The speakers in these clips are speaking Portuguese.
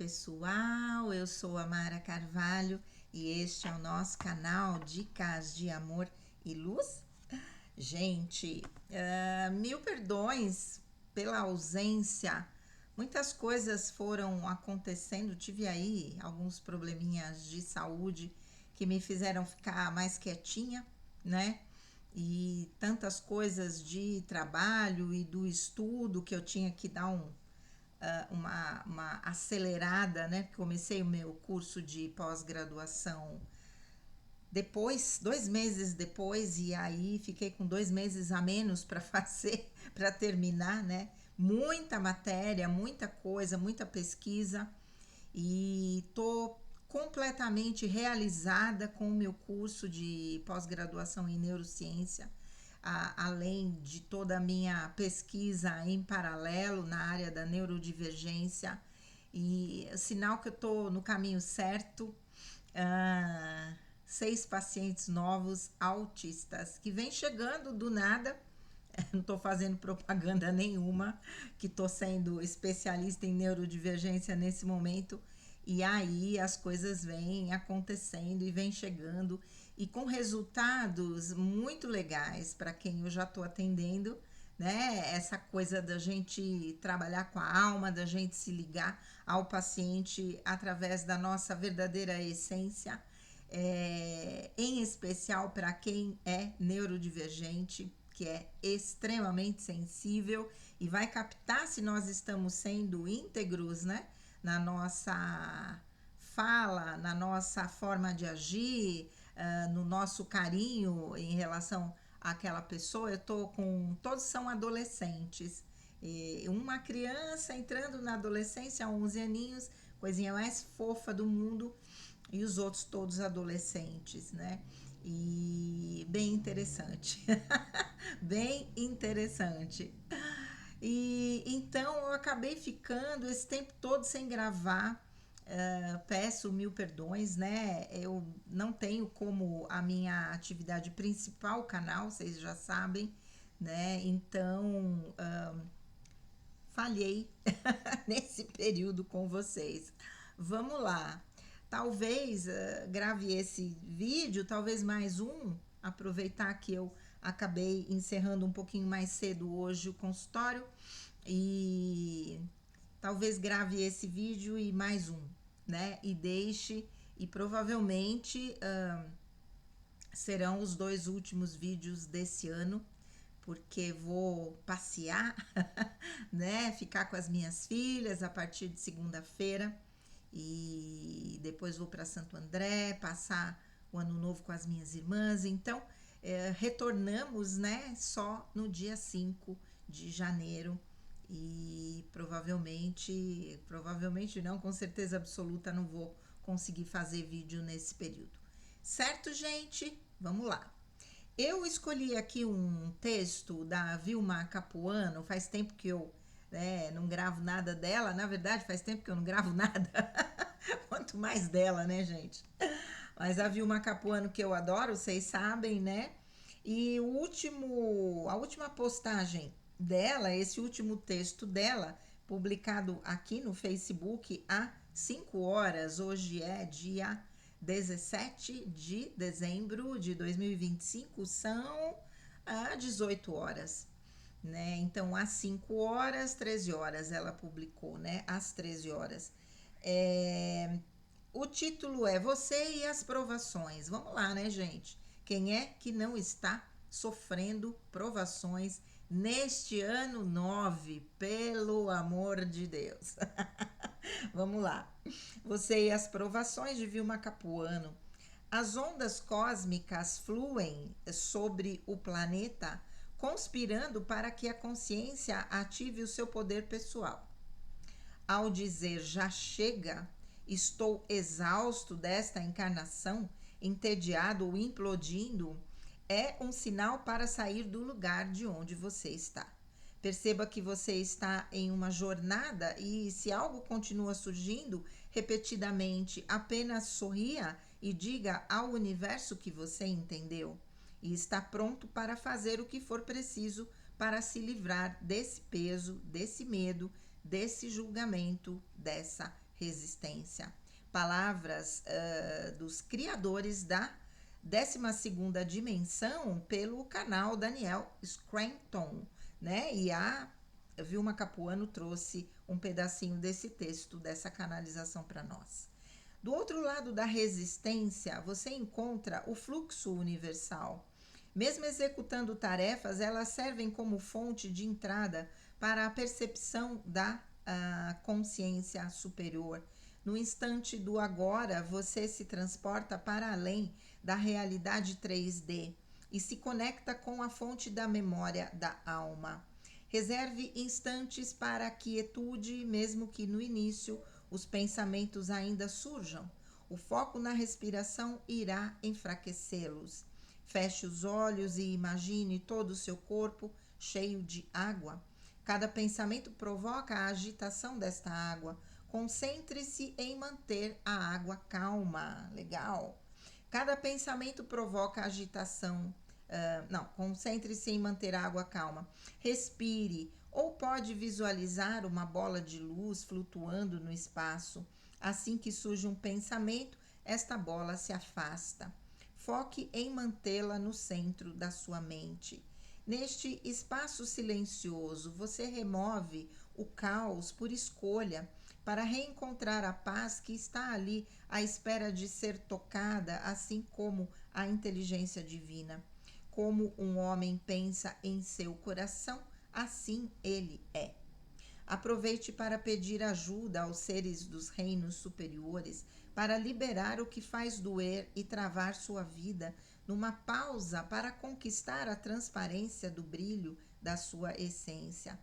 pessoal, eu sou a Mara Carvalho e este é o nosso canal Dicas de Amor e Luz. Gente, mil perdões pela ausência, muitas coisas foram acontecendo, tive aí alguns probleminhas de saúde que me fizeram ficar mais quietinha, né? E tantas coisas de trabalho e do estudo que eu tinha que dar uma acelerada, né? Comecei o meu curso de pós-graduação depois, 2 meses depois, e aí fiquei com 2 meses a menos para fazer, para terminar, né? Muita matéria, muita coisa, muita pesquisa, e tô completamente realizada com o meu curso de pós-graduação em neurociência, além de toda a minha pesquisa em paralelo na área da neurodivergência, e sinal que eu tô no caminho certo. 6 pacientes novos autistas que vem chegando do nada. Não estou fazendo propaganda nenhuma, que estou sendo especialista em neurodivergência nesse momento. E aí as coisas vêm acontecendo e vêm chegando e com resultados muito legais para quem eu já estou atendendo, né? Essa coisa da gente trabalhar com a alma, da gente se ligar ao paciente através da nossa verdadeira essência, em especial para quem é neurodivergente, que é extremamente sensível e vai captar se nós estamos sendo íntegros, né? Na nossa fala, na nossa forma de agir, no nosso carinho em relação àquela pessoa. Eu tô com... Todos são adolescentes. E uma criança entrando na adolescência, 11 aninhos, coisinha mais fofa do mundo, e os outros todos adolescentes, né? E bem interessante. Bem interessante. E então eu acabei ficando esse tempo todo sem gravar. Peço mil perdões, né? Eu não tenho como a minha atividade principal, o canal, vocês já sabem, né? Então falhei nesse período com vocês. Vamos lá. Talvez grave esse vídeo, talvez mais um, aproveitar que eu acabei encerrando um pouquinho mais cedo hoje o consultório, e talvez grave esse vídeo e mais um, né? E deixe, e provavelmente serão os 2 últimos vídeos desse ano, porque vou passear, né? Ficar com as minhas filhas a partir de segunda-feira, e depois vou para Santo André, passar o ano novo com as minhas irmãs. Então, retornamos, né? Só no dia 5 de janeiro, e provavelmente não, com certeza absoluta, não vou conseguir fazer vídeo nesse período. Certo, gente? Vamos lá. Eu escolhi aqui um texto da Vilma Capuano. Faz tempo que eu não gravo nada dela. Na verdade, faz tempo que eu não gravo nada. Quanto mais dela, né, gente? Mas a Vilma Capuano, que eu adoro, vocês sabem, né? E a última postagem dela, esse último texto dela, publicado aqui no Facebook há 5 horas, hoje é dia 17 de dezembro de 2025, são 18 horas, né? Então, às 5 horas, 13 horas ela publicou, né? Às 13 horas. O título é Você e as Provações. Vamos lá, né, gente? Quem é que não está sofrendo provações neste ano 9? Pelo amor de Deus. Vamos lá. Você e as Provações, de Vilma Capuano. As ondas cósmicas fluem sobre o planeta, conspirando para que a consciência ative o seu poder pessoal. Ao dizer já chega, estou exausto desta encarnação, entediado ou implodindo, é um sinal para sair do lugar de onde você está. Perceba que você está em uma jornada, e se algo continua surgindo repetidamente, apenas sorria e diga ao universo que você entendeu e está pronto para fazer o que for preciso para se livrar desse peso, desse medo, desse julgamento, dessa resistência. Palavras dos criadores da 12ª dimensão pelo canal Daniel Scranton, né? E a Vilma Capuano trouxe um pedacinho desse texto, dessa canalização para nós. Do outro lado da resistência, você encontra o fluxo universal. Mesmo executando tarefas, elas servem como fonte de entrada para a percepção da consciência superior. No instante do agora, você se transporta para além da realidade 3D e se conecta com a fonte da memória da alma. Reserve instantes para a quietude, mesmo que no início os pensamentos ainda surjam. O foco na respiração irá enfraquecê-los. Feche os olhos e imagine todo o seu corpo cheio de água. Cada pensamento provoca a agitação desta água. Concentre-se em manter a água calma. Legal. Cada pensamento provoca agitação. Concentre-se em manter a água calma. Respire, ou pode visualizar uma bola de luz flutuando no espaço. Assim que surge um pensamento, esta bola se afasta. Foque em mantê-la no centro da sua mente. Neste espaço silencioso, você remove o caos por escolha para reencontrar a paz que está ali à espera de ser tocada, assim como a inteligência divina. Como um homem pensa em seu coração, assim ele é. Aproveite para pedir ajuda aos seres dos reinos superiores para liberar o que faz doer e travar sua vida numa pausa para conquistar a transparência do brilho da sua essência.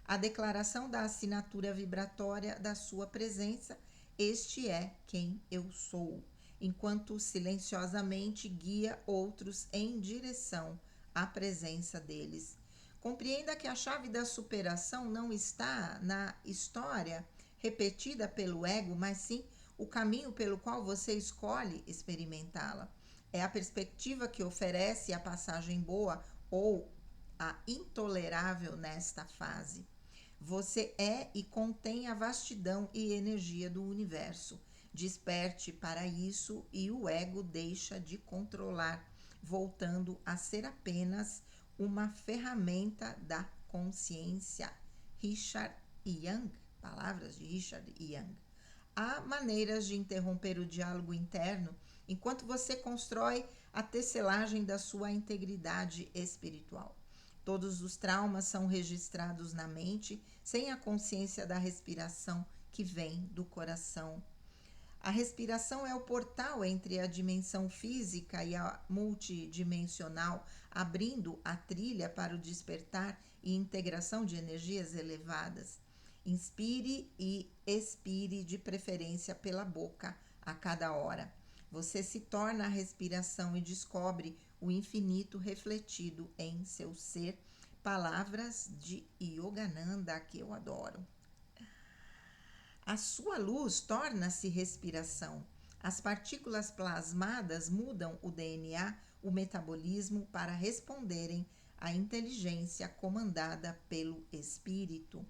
A declaração da assinatura vibratória da sua presença: este é quem eu sou, enquanto silenciosamente guia outros em direção à presença deles. Compreenda que a chave da superação não está na história repetida pelo ego, mas sim o caminho pelo qual você escolhe experimentá-la. É a perspectiva que oferece a passagem boa ou a intolerável nesta fase. Você é e contém a vastidão e energia do universo. Desperte para isso e o ego deixa de controlar, voltando a ser apenas uma ferramenta da consciência. Richard Young, palavras de Richard Young. Há maneiras de interromper o diálogo interno enquanto você constrói a tecelagem da sua integridade espiritual. Todos os traumas são registrados na mente sem a consciência da respiração que vem do coração. A respiração é o portal entre a dimensão física e a multidimensional, abrindo a trilha para o despertar e integração de energias elevadas. Inspire e expire, de preferência pela boca, a cada hora. Você se torna a respiração e descobre o infinito refletido em seu ser. Palavras de Yogananda, que eu adoro. A sua luz torna-se respiração. As partículas plasmadas mudam o DNA, o metabolismo, para responderem à inteligência comandada pelo espírito.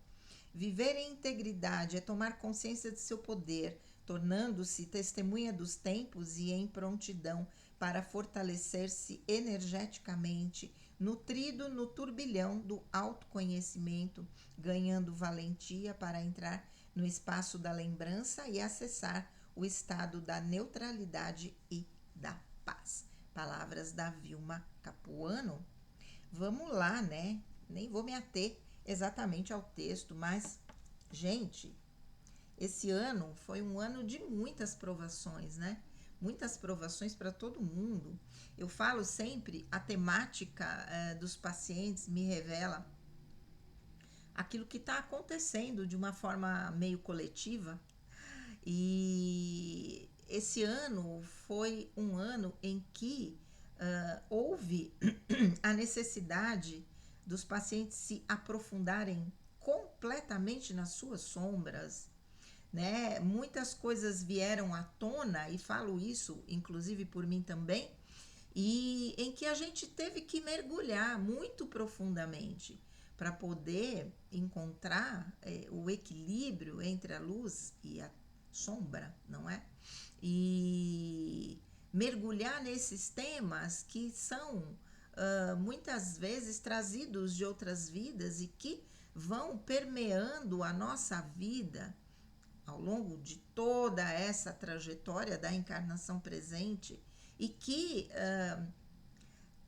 Viver em integridade é tomar consciência de seu poder, tornando-se testemunha dos tempos e em prontidão para fortalecer-se energeticamente, nutrido no turbilhão do autoconhecimento, ganhando valentia para entrar no espaço da lembrança e acessar o estado da neutralidade e da paz. Palavras da Vilma Capuano. Vamos lá, né? Nem vou me ater exatamente ao texto, mas, gente, esse ano foi um ano de muitas provações, né? Muitas provações para todo mundo. Eu falo sempre, a temática dos pacientes me revela aquilo que está acontecendo de uma forma meio coletiva. E esse ano foi um ano em que houve a necessidade dos pacientes se aprofundarem completamente nas suas sombras, né? Muitas coisas vieram à tona, e falo isso inclusive por mim também, e em que a gente teve que mergulhar muito profundamente para poder encontrar o equilíbrio entre a luz e a sombra, não é? E mergulhar nesses temas que são muitas vezes trazidos de outras vidas e que vão permeando a nossa vida ao longo de toda essa trajetória da encarnação presente e que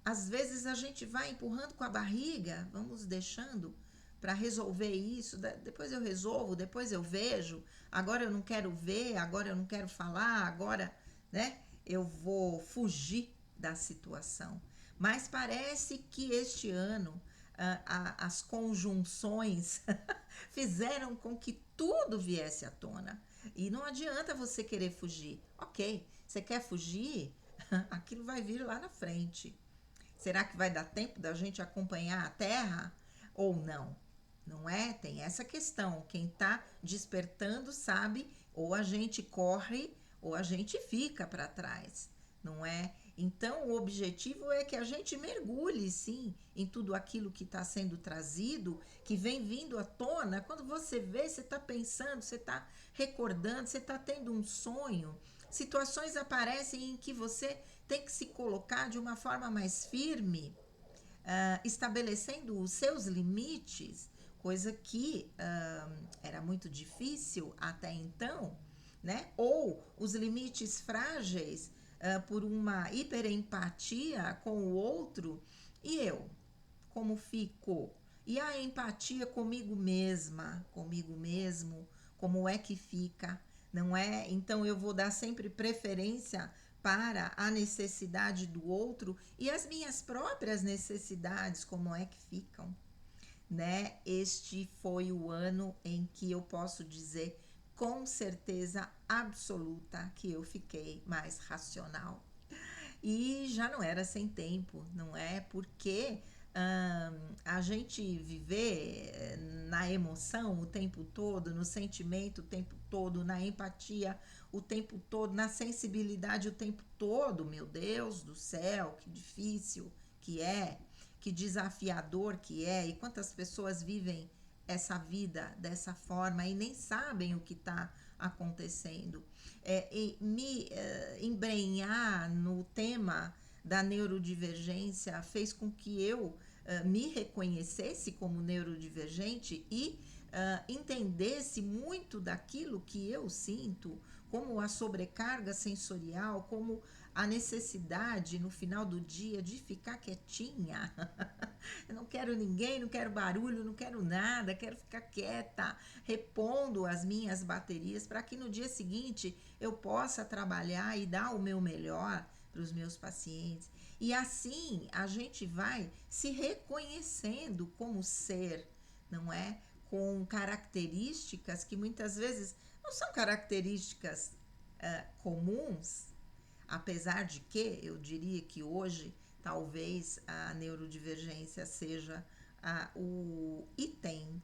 às vezes a gente vai empurrando com a barriga, vamos deixando para resolver isso, depois eu resolvo, depois eu vejo, agora eu não quero ver, agora eu não quero falar, agora, né, eu vou fugir da situação. Mas parece que este ano as conjunções fizeram com que tudo viesse à tona. E não adianta você querer fugir. Ok, você quer fugir? Aquilo vai vir lá na frente. Será que vai dar tempo da gente acompanhar a Terra ou não? Não é? Tem essa questão. Quem está despertando sabe, ou a gente corre ou a gente fica para trás, não é? Então, o objetivo é que a gente mergulhe, sim, em tudo aquilo que está sendo trazido, que vem vindo à tona. Quando você vê, você está pensando, você está recordando, você está tendo um sonho. Situações aparecem em que você tem que se colocar de uma forma mais firme, estabelecendo os seus limites, coisa que era muito difícil até então, né? Ou os limites frágeis por uma hiperempatia com o outro, e eu, como fico? E a empatia comigo mesma, comigo mesmo, como é que fica, não é? Então eu vou dar sempre preferência para a necessidade do outro e as minhas próprias necessidades, como é que ficam, né? Este foi o ano em que eu posso dizer com certeza absoluta que eu fiquei mais racional. E já não era sem tempo, não é? Porque a gente viver na emoção o tempo todo, no sentimento o tempo todo, na empatia o tempo todo, na sensibilidade o tempo todo, meu Deus do céu, que difícil que é, que desafiador que é, e quantas pessoas vivem essa vida dessa forma e nem sabem o que está acontecendo. E me embrenhar no tema da neurodivergência fez com que eu me reconhecesse como neurodivergente e entendesse muito daquilo que eu sinto, como a sobrecarga sensorial, como a necessidade no final do dia de ficar quietinha. Eu não quero ninguém, não quero barulho, não quero nada, quero ficar quieta, repondo as minhas baterias para que no dia seguinte eu possa trabalhar e dar o meu melhor para os meus pacientes. E assim a gente vai se reconhecendo como ser, não é? Com características que muitas vezes não são características comuns, apesar de que eu diria que hoje talvez a neurodivergência seja o item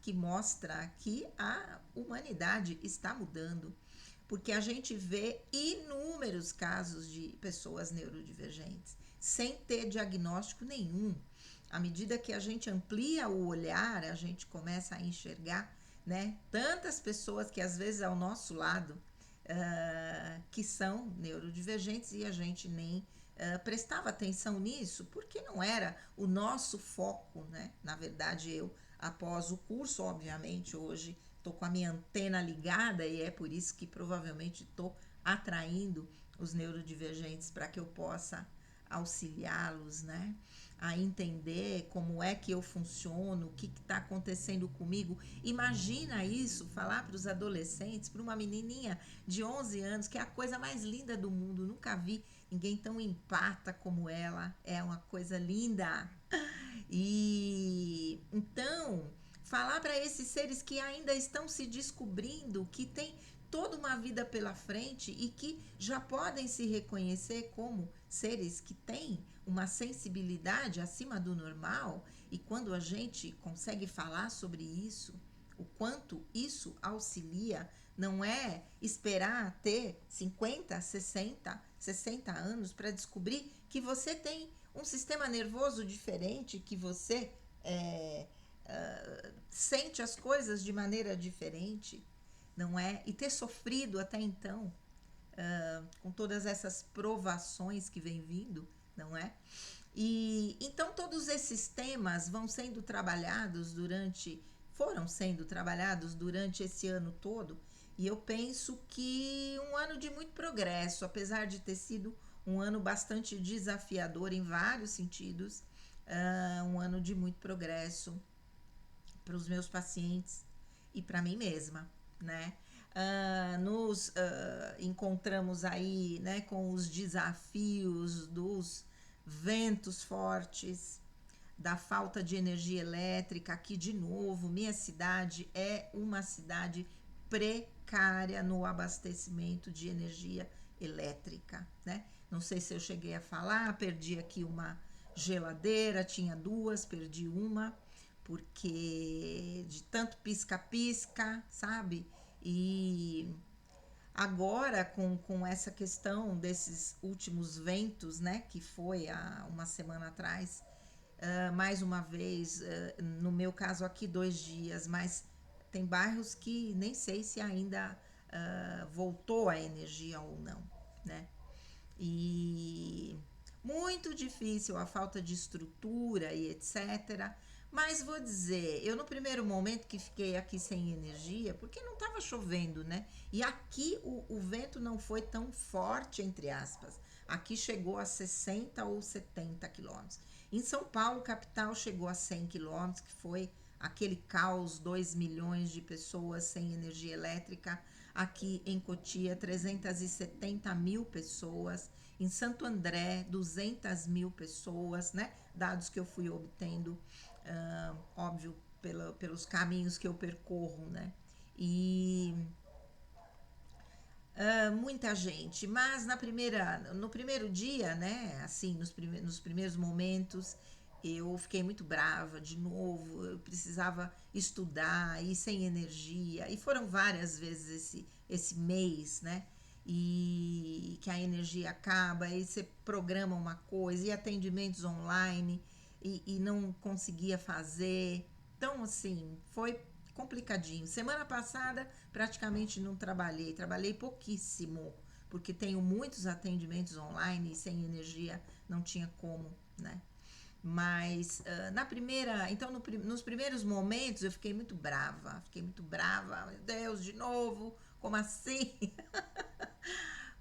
que mostra que a humanidade está mudando, porque a gente vê inúmeros casos de pessoas neurodivergentes sem ter diagnóstico nenhum. À medida que a gente amplia o olhar, a gente começa a enxergar, né, tantas pessoas que às vezes ao nosso lado que são neurodivergentes e a gente nem prestava atenção nisso, porque não era o nosso foco, né? Na verdade, eu, após o curso, obviamente, hoje estou com a minha antena ligada e é por isso que provavelmente estou atraindo os neurodivergentes para que eu possa auxiliá-los, né? A entender como é que eu funciono, o que está acontecendo comigo. Imagina isso, falar para os adolescentes, para uma menininha de 11 anos, que é a coisa mais linda do mundo. Nunca vi ninguém tão empata como ela. É uma coisa linda. E então, falar para esses seres que ainda estão se descobrindo, que tem toda uma vida pela frente e que já podem se reconhecer como seres que têm uma sensibilidade acima do normal, e quando a gente consegue falar sobre isso, o quanto isso auxilia, não é esperar ter 50, 60 anos para descobrir que você tem um sistema nervoso diferente, que você sente as coisas de maneira diferente. não é? E ter sofrido até então, com todas essas provações que vem vindo, não é? E então todos esses temas foram sendo trabalhados durante esse ano todo, e eu penso que um ano de muito progresso, apesar de ter sido um ano bastante desafiador em vários sentidos, um ano de muito progresso para os meus pacientes e para mim mesma, né? Nos encontramos aí, né, com os desafios dos ventos fortes, da falta de energia elétrica. Aqui, de novo, minha cidade é uma cidade precária no abastecimento de energia elétrica, né? Não sei se eu cheguei a falar, perdi aqui uma geladeira, tinha duas, perdi uma, porque de tanto pisca-pisca, sabe? E agora, com essa questão desses últimos ventos, né, que foi há uma semana atrás, mais uma vez, no meu caso aqui 2 dias, mas tem bairros que nem sei se ainda voltou a energia ou não, né? E muito difícil a falta de estrutura e etc. Mas vou dizer, eu no primeiro momento que fiquei aqui sem energia, porque não estava chovendo, né? E aqui o vento não foi tão forte, entre aspas. Aqui chegou a 60 ou 70 quilômetros. Em São Paulo, capital, chegou a 100 quilômetros, que foi aquele caos, 2 milhões de pessoas sem energia elétrica. Aqui em Cotia, 370 mil pessoas. Em Santo André, 200 mil pessoas, né? Dados que eu fui obtendo, óbvio, pelos caminhos que eu percorro, né? E muita gente, mas no primeiro dia, né, assim, nos primeiros momentos, eu fiquei muito brava de novo, eu precisava estudar e sem energia, e foram várias vezes esse mês, né, e que a energia acaba, e você programa uma coisa, e atendimentos online, e não conseguia fazer, então, assim, foi complicadinho. Semana passada praticamente não trabalhei pouquíssimo, porque tenho muitos atendimentos online e sem energia não tinha como, né? Mas então nos primeiros momentos eu fiquei muito brava, meu Deus, de novo, como assim?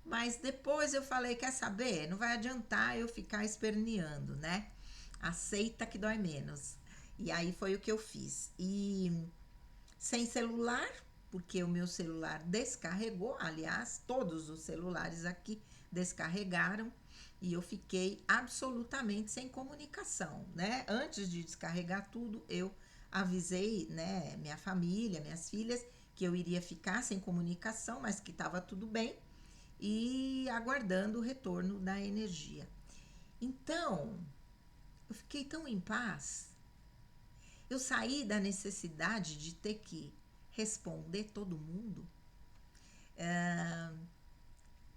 Mas depois eu falei, quer saber? Não vai adiantar eu ficar esperneando, né? Aceita que dói menos. E aí foi o que eu fiz. E sem celular, porque o meu celular descarregou, aliás, todos os celulares aqui descarregaram e eu fiquei absolutamente sem comunicação, né? Antes de descarregar tudo, eu avisei, né, minha família, minhas filhas, que eu iria ficar sem comunicação, mas que estava tudo bem e aguardando o retorno da energia. Então, eu fiquei tão em paz. Eu saí da necessidade de ter que responder todo mundo,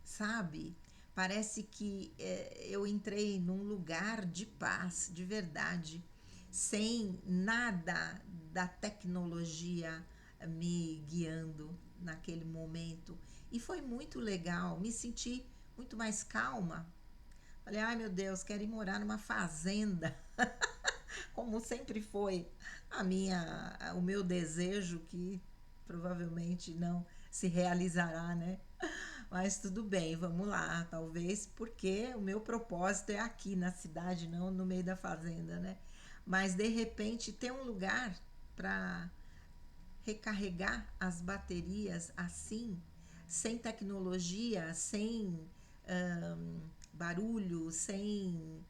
sabe? Parece que eu entrei num lugar de paz, de verdade, sem nada da tecnologia me guiando naquele momento. E foi muito legal, me senti muito mais calma. Falei, ai meu Deus, quero ir morar numa fazenda, como sempre foi o meu desejo, que provavelmente não se realizará, né? Mas tudo bem, vamos lá. Talvez porque o meu propósito é aqui na cidade, não no meio da fazenda, né? Mas de repente ter um lugar para recarregar as baterias assim, sem tecnologia, sem barulho, sem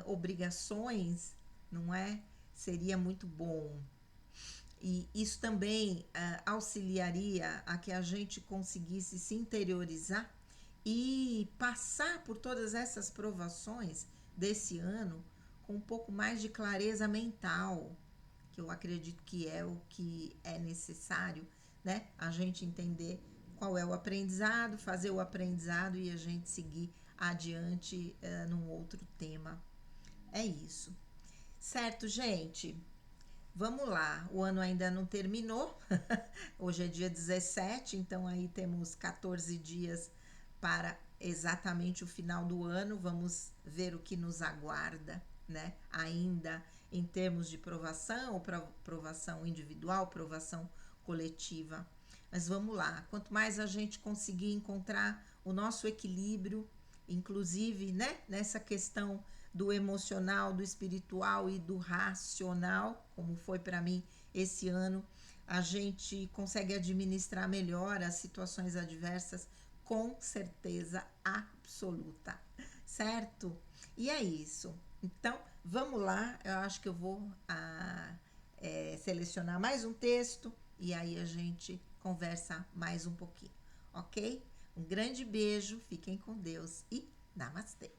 obrigações, não é? Seria muito bom. E isso também auxiliaria a que a gente conseguisse se interiorizar e passar por todas essas provações desse ano com um pouco mais de clareza mental, que eu acredito que é o que é necessário, né? A gente entender qual é o aprendizado, fazer o aprendizado e a gente seguir adiante num outro tema. É isso. Certo, gente? Vamos lá, o ano ainda não terminou. Hoje é dia 17, então aí temos 14 dias para exatamente o final do ano. Vamos ver o que nos aguarda, né? Ainda em termos de provação, ou provação individual, provação coletiva. Mas vamos lá, quanto mais a gente conseguir encontrar o nosso equilíbrio, inclusive, né, nessa questão do emocional, do espiritual e do racional, como foi para mim esse ano, a gente consegue administrar melhor as situações adversas com certeza absoluta, certo? E é isso. Então, vamos lá. Eu acho que eu vou selecionar mais um texto e aí a gente conversa mais um pouquinho, ok? Um grande beijo, fiquem com Deus e namastê!